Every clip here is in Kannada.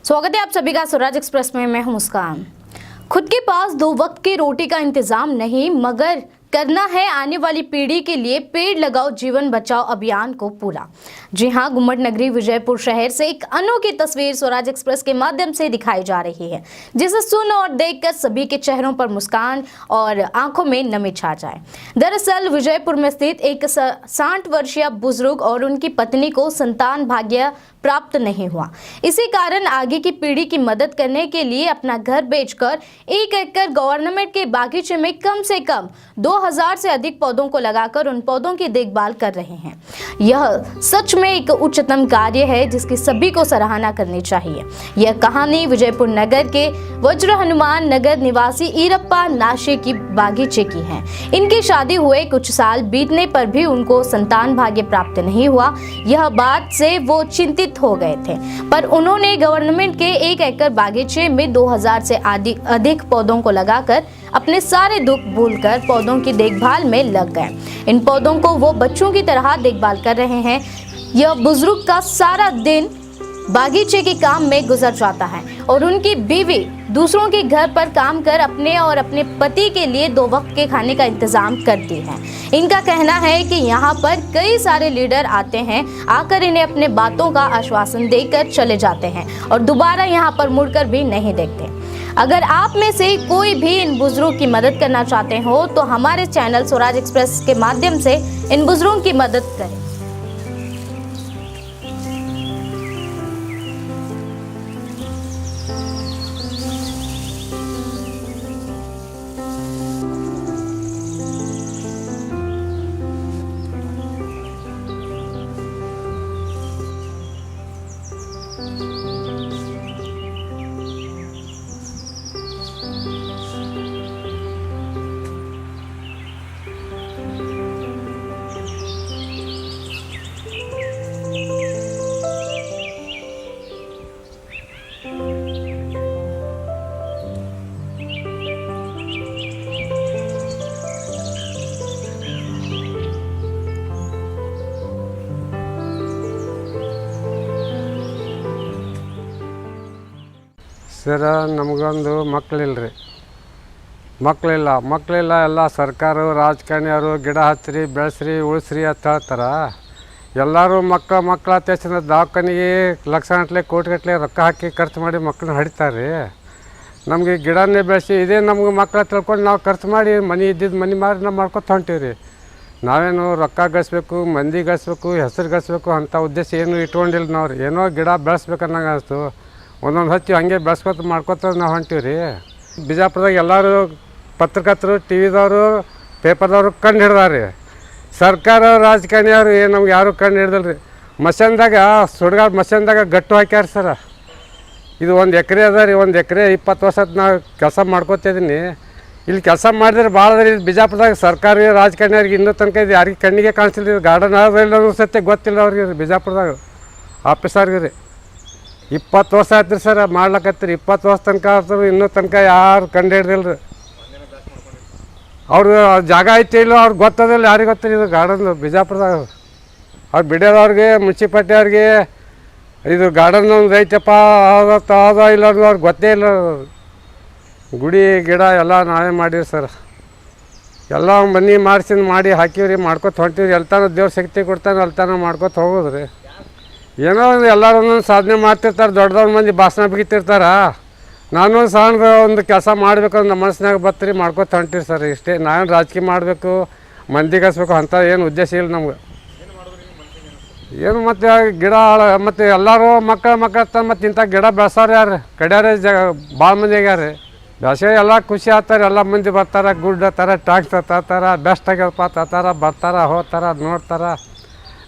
स्वागत है आप सभी का स्वराज एक्सप्रेस में। मैं हूं मुस्कान। खुद के पास 2 वक्त की रोटी का इंतजाम नहीं, मगर करना है आने वाली पीढ़ी के लिए पेड़ लगाओ जीवन बचाओ अभियान को पूरा। जी हां, गुम्मट नगरी विजयपुर शहर से एक अनोखी तस्वीर स्वराज एक्सप्रेस के माध्यम से दिखाई जा रही है, जिसे सुन और देखकर सभी के चेहरों पर मुस्कान और आंखों में नमी छा जाए। दरअसल विजयपुर में स्थित एक 60 वर्षीय बुजुर्ग और उनकी पत्नी को संतान भाग्य प्राप्त नहीं हुआ। इसी कारण आगे की पीढ़ी की मदद करने के लिए अपना घर बेचकर 1 एकड़ गवर्नमेंट के बागीचे में कम से कम 2000 से अधिक पौधों को लगाकर उन पौधों की देखभाल कर रहे हैं। यह सच में एक उच्चतम कार्य है जिसकी सभी को सराहना करनी चाहिए। यह कहानी विजयपुर नगर के वज्र हनुमान नगर निवासी ईरप्पा नाशे की बागीचे की है। इनकी शादी हुए कुछ साल बीतने पर भी उनको संतान भाग्य प्राप्त नहीं हुआ। यह बात से वो चिंतित हो गए थे, पर उन्होंने गवर्नमेंट के 1 एकड़ बागीचे में 2000 से अधिक पौधों को लगाकर अपने सारे दुख भूलकर पौधों की देखभाल में लग गए। इन पौधों को वो बच्चों की तरह देखभाल कर रहे हैं। यह बुजुर्ग का सारा दिन बागीचे के काम में गुजर जाता है और उनकी बीवी दूसरों के घर पर काम कर अपने और अपने पति के लिए 2 वक्त के खाने का इंतजाम करती है। इनका कहना है कि यहाँ पर कई सारे लीडर आते हैं, आकर इन्हें अपने बातों का आश्वासन देकर चले जाते हैं और दोबारा यहाँ पर मुड़कर भी नहीं देखते। अगर आप में से कोई भी इन बुजुर्गों की मदद करना चाहते हो तो हमारे चैनल स्वराज एक्सप्रेस के माध्यम से इन बुजुर्गों की मदद करें। ಸರ ನಮಗೊಂದು ಮಕ್ಕಳಿಲ್ಲ ಎಲ್ಲ ಸರ್ಕಾರ ರಾಜಕಾರಣಿಯವರು ಗಿಡ ಹಚ್ಚಿರಿ ಬೆಳೆಸ್ರಿ ಉಳಿಸ್ರಿ ಅಂತ ಹೇಳ್ತಾರೆ. ಎಲ್ಲರೂ ಮಕ್ಕಳ ಅತ್ಯಾಚಾರ ದವಾಖಾನೆಗೆ ಲಕ್ಷಗಟ್ಟಲೆ ಕೋಟಿಗಟ್ಟಲೆ ರೊಕ್ಕ ಹಾಕಿ ಖರ್ಚು ಮಾಡಿ ಮಕ್ಕಳನ್ನ ಹಡಿತಾರೆ. ನಮಗೆ ಗಿಡನೇ ಬೆಳೆಸಿ ಇದೇ ನಮ್ಗೆ ಮಕ್ಕಳ ತಿಳ್ಕೊಂಡು ನಾವು ಖರ್ಚು ಮಾಡಿ ಮನೆ ಇದ್ದಿದ್ದು ಮನೆ ಮಾರಿ ನಾವು ಮಾಡ್ಕೊತ ಹೊಂಟೀವಿ ರೀ. ನಾವೇನು ರೊಕ್ಕ ಗಳಿಸ್ಬೇಕು, ಮಂದಿ ಗಳಿಸ್ಬೇಕು, ಹೆಸರು ಗಳಿಸ್ಬೇಕು ಅಂಥ ಉದ್ದೇಶ ಏನು ಇಟ್ಕೊಂಡಿಲ್ಲ ನಾವು ರೀ. ಏನೋ ಗಿಡ ಬೆಳೆಸ್ಬೇಕು ಅನ್ನಂಗೆ ಅನಿಸ್ತು, ಒಂದೊಂದು ಹಚ್ಚಿ ಹಂಗೆ ಬೆಳೆಸ್ಕೊತ ಮಾಡ್ಕೊತ ನಾವು ಹೊಂಟೀವಿ ರೀ. ಬಿಜಾಪುರದಾಗ ಎಲ್ಲರೂ ಪತ್ರಕರ್ತರು, ಟಿ ವಿದವರು, ಪೇಪರ್ದವರು ಕಂಡು ಹಿಡ್ದಾರೆ. ಸರ್ಕಾರ ರಾಜಕಾರಣಿಯವರು ನಮ್ಗೆ ಯಾರೂ ಕಂಡು ಹಿಡ್ದಲ್ಲ ರೀ. ಮಷನ್ದಾಗ ಸುಡ್ಗಾಡ ಮಷನ್ದಾಗ ಗಟ್ಟು ಹಾಕ್ಯಾರ ಸರ. ಇದು 1 ಎಕರೆ ಅದ ರೀ. 1 ಎಕರೆ 20 ವರ್ಷ ನಾವು ಕೆಲಸ ಮಾಡ್ಕೊತಿದ್ದೀನಿ. ಇಲ್ಲಿ ಕೆಲಸ ಮಾಡಿದ್ರೆ ಭಾಳ ಅದ ರೀ. ಬಿಜಾಪುರದಾಗ ಸರ್ಕಾರಿ ರಾಜಕಾರಣಿಯವ್ರಿಗೆ ಇನ್ನೂ ತನಕ ಇದು ಯಾರಿಗೆ ಕಣ್ಣಿಗೆ ಕಾಣಿಸಿಲ್ಲ ರೀ. ಗಾರ್ಡನ್ ಆದ್ರೆ ಸತ್ಯ ಗೊತ್ತಿಲ್ಲ ಅವ್ರಿಗೆ ರೀ. ಬಿಜಾಪುರದಾಗ ಆಫೀಸರ್ಗೆ ರೀ 20 ವರ್ಷ ಆಯ್ತು ರೀ ಸರ್ ಮಾಡ್ಲಕತ್ತೀರಿ. 20 ವರ್ಷ ತನಕ ಆಯ್ತು, ಇನ್ನೂ ತನಕ ಯಾರು ಕಂಡು ಹಿಡ್ದಿಲ್ಲ ರೀ. ಅವ್ರು ಜಾಗ ಐತಿ ಇಲ್ಲ ಅವ್ರಿಗೆ ಗೊತ್ತದಿಲ್ಲ, ಯಾರಿಗೆ ಗೊತ್ತಿಲ್ಲ ಇದು ಗಾರ್ಡನ್ ಬಿಜಾಪುರದಾಗ. ಅವ್ರು ಬಿಡೋದವ್ರಿಗೆ, ಮುನ್ಸಿಪಾಲ್ಟಿ ಅವ್ರಿಗೆ ಇದು ಗಾರ್ಡನ್ ಒಂದು ಐತಪ್ಪ ಆದ ಇಲ್ಲ ಅವ್ರಿಗೆ ಗೊತ್ತೇ ಇಲ್ಲ. ಗುಡಿ ಗಿಡ ಎಲ್ಲ ನಾವೇ ಮಾಡೀವಿ ಸರ್. ಎಲ್ಲ ಮನೆ ಮಾಡಿ ಹಾಕಿವ್ರಿ, ಮಾಡ್ಕೊತ ಹೊಂಟೀವಿ. ಎಲ್ತಾನ ದೇವ್ರ ಶಕ್ತಿ ಕೊಡ್ತಾನೆ, ಎಲ್ತಾನ ಮಾಡ್ಕೊತ ಹೋಗೋದು ರೀ. ಏನೋ ಒಂದು ಎಲ್ಲರೂ ಒಂದೊಂದು ಸಾಧನೆ ಮಾಡ್ತಿರ್ತಾರೆ. ದೊಡ್ಡ ಮಂದಿ ಭಾಷಣ ಬಿಗಿತಿರ್ತಾರೆ. ನಾನು ಸಣ್ಣ ಒಂದು ಕೆಲಸ ಮಾಡಬೇಕಂದ್ರೆ ನಮ್ಮ ಮನಸ್ಸಿನಾಗ ಬತ್ತರಿ ಮಾಡ್ಕೊತ ಹೊಂಟೀವಿ ಸರ್. ಇಷ್ಟೇ. ನಾವೇನು ರಾಜಕೀಯ ಮಾಡಬೇಕು, ಮಂದಿಗಿಸ್ಬೇಕು ಅಂತ ಏನು ಉದ್ದೇಶ ಇಲ್ಲ ನಮ್ಗೆ. ಏನು ಮತ್ತು ಗಿಡ ಮತ್ತು ಎಲ್ಲರೂ ಮಕ್ಕಳು ಮತ್ತು ಇಂಥ ಗಿಡ ಬೆಳೆಸೋರು ಯಾರು ಕಡ್ಯಾರೆ ಭಾಳ ಮಂದಿ ಆಗ್ಯಾರ ರೀ. ಬೇಸಿಗೆ ಎಲ್ಲ ಖುಷಿ ಆಗ್ತಾರೆ. ಎಲ್ಲ ಮಂದಿ ಬರ್ತಾರೆ, ಗುಡ್ ಹತ್ತಾರೆ, ಟ್ಯಾಕ್ಸ್ ತರ್ತಾರೆ, ಬೆಸ್ಟ್ ಆಗ್ಯದಪ್ಪ ತರ್ತಾರೆ, ಬರ್ತಾರೆ, ಹೋಗ್ತಾರೆ, ನೋಡ್ತಾರೆ.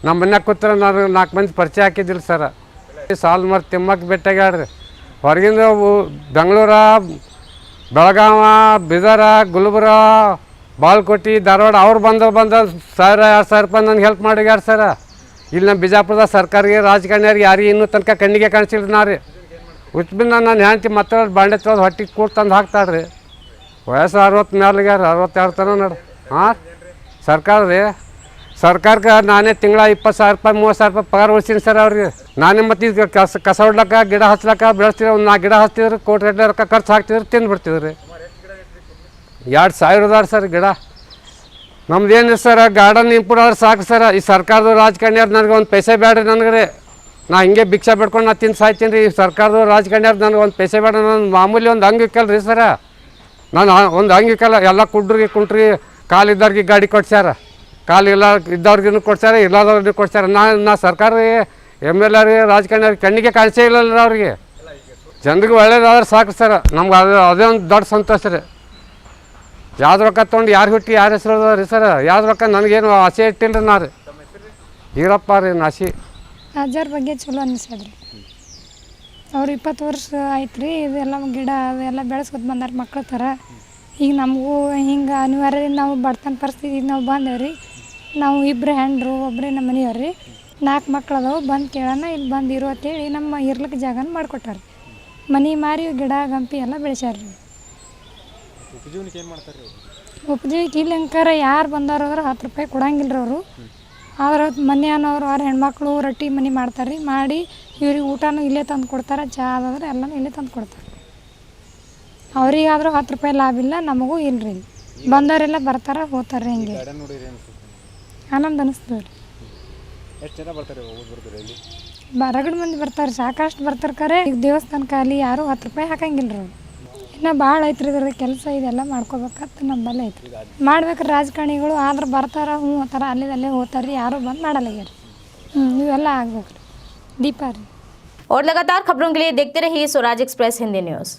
ನಮ್ಮ ಮನ್ಯಾಗ ಕೂತ್ರೆ ನಾನು 4 ಮಂದಿ ಪರಿಚಯ ಹಾಕಿದ್ದಿಲ್ಲ ಸರ. ಸಾಲು ತಿಮ್ಮಕ್ಕೆ ಭೇಟಿಯಾಗ್ಯಾಡ್ರಿ. ಹೊರಗಿಂದ ಬೆಂಗಳೂರ, ಬೆಳಗಾವ, ಬೀದರ, ಗುಲ್ಬರ್ಗ, ಬಾಲ್ಕೋಟಿ, ಧಾರವಾಡ ಅವ್ರು ಬಂದು 1000-2000 ರೂಪಾಯಿ ನನಗೆ ಹೆಲ್ಪ್ ಮಾಡಿಗ್ಯಾರ ಸರ. ಇಲ್ಲಿ ನಮ್ಮ ಬಿಜಾಪುರದ ಸರ್ಕಾರಿಗೆ ರಾಜಕಾರಣಿಯವ್ರಿಗೆ ಯಾರಿಗೆ ಇನ್ನೂ ತನಕ ಕಣ್ಣಿಗೆ ಕಾಣಿಸಿಲ್ಲ ನಾ ರೀ. ಉಚ್ಬಿಂದ ನಾನು ಹೆಂಡ್ತಿ ಮತ್ತೆ ಬಾಂಡೆ ತೊಳೆದು ಹೊಟ್ಟಿಗೆ ಕೂಡ್ ತಂದು ಹಾಕ್ತಾಳ್ರಿ. ವಯಸ್ಸು 60 ಮೇಲಿಗ್ಯಾರ, 62 ತನಕ ನೋಡ್ರಿ. ಹಾಂ ಸರ್ಕಾರ ರೀ. ಸರ್ಕಾರಕ್ಕೆ ನಾನೇ ತಿಂಗಳ 20,000 ರೂಪಾಯಿ 30,000 ರೂಪಾಯಿ ಪಗಾರ ಉಳಿಸ್ತೀನಿ ಸರ್ ಅವ್ರಿಗೆ. ನಾನೇ ಮತ್ತು ಈಗ ಕಸ ಹೊಡ್ಲಕ್ಕ ಗಿಡ ಹಚ್ಲಕ್ಕ ಬೆಳೆಸ್ತೀವಿ. ಒಂದು 4 ಗಿಡ ಹಚ್ತಿದ್ರು ಕೋಟಿ ರೊಕ್ಕ ಖರ್ಚು ಹಾಕ್ತಿದ್ರು ತಿಂದುಬಿಡ್ತಿದ್ರಿ. 2,000 ಅದಾರ ಸರ್ ಗಿಡ. ನಮ್ದು ಏನಿಲ್ಲ ಸರ್, ಗಾರ್ಡನ್ ಇಂಪ್ರೂವ್ ಆದ್ರೆ ಸಾಕು ಸರ್. ಈ ಸರ್ಕಾರದ ರಾಜಕಾರಣಿಯವ್ರು ನನಗೆ ಒಂದು ಪೈಸೆ ಬೇಡ್ರಿ ನನಗೆ ರೀ. ನಾ ಹಿಂಗೆ ಭಿಕ್ಷೆ ಬಿಡ್ಕೊಂಡು ನಾ ತಿಂದು ಸಾಯ್ತೀನಿ ರೀ. ಈ ಸರ್ಕಾರದ ರಾಜಕಾರಣಿಯವ್ರು ನನಗೆ ಒಂದು ಪೈಸೆ ಬೇಡ. ನಾನು ಮಾಮೂಲಿ ಒಂದು ಅಂಗಿಕಲ್ಲ ರೀ ಸರ. ನಾನು ಒಂದು ಅಂಗಿಕಲ್ಲ. ಎಲ್ಲ ಕುಂಟ್ರಿ ಕಾಲಿದ್ದವ್ರಿಗೆ ಗಾಡಿ ಕೊಡ್ಸ್ಯಾರ, ಕಾಲು ಇಲ್ಲ ಇದ್ದವ್ರಿಗೂ ಕೊಡ್ಸ್ಯಾರ, ಇಲ್ಲದವ್ರಿಗೆ ಕೊಡ್ಸ್ಯಾರ. ನಾ ಸರ್ಕಾರ MLA ರೀ ರಾಜಕಾರಣಿಯವ್ರಿಗೆ ಕಣ್ಣಿಗೆ ಕಾಣಿಸೇ ಇಲ್ಲಲ್ಲ ಅವ್ರಿಗೆ. ಜನರಿಗೆ ಒಳ್ಳೇದಾದ್ರೆ ಸಾಕು ಸರ್. ನಮ್ಗೆ ಅದೇ ಒಂದು ದೊಡ್ಡ ಸಂತೋಷ ರೀ. ಯಾವ್ದು ರೊಕ್ಕ ತೊಗೊಂಡು ಯಾರು ಹುಟ್ಟಿ ಯಾರು ಹೆಸರು ರೀ ಸರ್. ಯಾವ್ದು ರೊಕ್ಕ ನನಗೇನು ಆಸೆ ಇಟ್ಟಿಲ್ಲ ರೀ. ನಾ ರೀ ಈರಪ್ಪ ರೀ ನಾಸಿ ಅಜ್ಜಾರ ಬಗ್ಗೆ ಚಲೋ ಅನಿಸ್ಯದ್ರಿ. ಅವ್ರು 20 ವರ್ಷ ಆಯ್ತು ರೀ. ಇದೆಲ್ಲ ಗಿಡ ಅವೆಲ್ಲ ಬೆಳೆಸ್ಕೊತ ಬಂದಾರ ಮಕ್ಳ ಥರ. ಈಗ ನಮಗೂ ಹಿಂಗೆ ಅನಿವಾರ್ಯ ನಾವು ಬಡತನ ಪರಿಸ್ಥಿತಿ ನಾವು ಬಂದೇವ್ರಿ. ನಾವು 2 ಹೆಂಡ್ರು ಒಬ್ಬರೇ ನಮ್ಮ ಮನೆಯವ್ರು ರೀ. 4 ಮಕ್ಳು ಅದಾವೆ. ಬಂದು ಕೇಳೋಣ ಇಲ್ಲಿ ಬಂದು ಇರು ಅಂತೇಳಿ ನಮ್ಮ ಇರ್ಲಿಕ್ಕೆ ಜಾಗನ ಮಾಡಿಕೊಟ್ಟಾರ. ಮನೆ ಮಾರಿ ಗಿಡ ಗಂಪಿ ಎಲ್ಲ ಬೆಳೆಸ್ಯಾರ ರೀ. ಉಪಜೀವಕ್ಕೆ ಇಲ್ಲಿ ಅಂಕಾರ ಯಾರು ಬಂದವ್ರು 10 ರೂಪಾಯಿ ಕೊಡಂಗಿಲ್ಲ ರೀ ಅವರು. ಆದ್ರೆ ಮನೆ ಅನ್ನೋರು 6 ಹೆಣ್ಮಕ್ಳು ರೊಟ್ಟಿ ಮನೆ ಮಾಡ್ತಾರೆ ರೀ. ಮಾಡಿ ಇವ್ರಿಗೆ ಊಟನೂ ಇಲ್ಲೇ ತಂದು ಕೊಡ್ತಾರೆ. ಚಹಾ ಅದಾದ್ರೆ ಎಲ್ಲನೂ ಇಲ್ಲೇ ತಂದು ಕೊಡ್ತಾರೆ. ಅವ್ರಿಗಾದ್ರೂ 10 ರೂಪಾಯಿ ಲಾಭ ಇಲ್ಲ, ನಮಗೂ ಇಲ್ಲ ರೀ. ಬಂದವರೆಲ್ಲ ಬರ್ತಾರೆ ಹೋಗ್ತಾರೆ ಹಿಂಗೆ ಆನಂದ ಅನಿಸ್ತದೆ ರೀ. ರಗಡ್ ಮಂದಿ ಬರ್ತಾರೆ, ಸಾಕಷ್ಟು ಬರ್ತಾರೆ. ಕರೆ ಈಗ ದೇವಸ್ಥಾನಕ್ಕೆ ಅಲ್ಲಿ ಯಾರೂ 10 ರೂಪಾಯಿ ಹಾಕಂಗಿಲ್ಲ ರೀ ಅವ್ರು. ಇನ್ನೂ ಭಾಳ ಐತ್ರಿ ಇದ್ರದ್ದು ಕೆಲಸ. ಇದೆಲ್ಲ ಮಾಡ್ಕೋಬೇಕಂತ ನಮ್ಮಲ್ಲೇ ಐತ್ರಿ. ಮಾಡ್ಬೇಕ್ರಿ ರಾಜಕಾರಣಿಗಳು. ಆದ್ರೆ ಬರ್ತಾರೆ ಹ್ಞೂ ಹೋಗ್ತಾರ, ಅಲ್ಲೇ ಹೋಗ್ತಾರೆ ರೀ. ಯಾರೂ ಬಂದು ಮಾಡಲ್ಲಾಗ್ಯಾರ. ಇವೆಲ್ಲ ಆಗ್ಬೇಕು ರೀ. ದೀಪ ರೀ. और लगातार खबरों के लिए देखते रहिए स्वराज एक्सप्रेस हिंदी न्यूज़।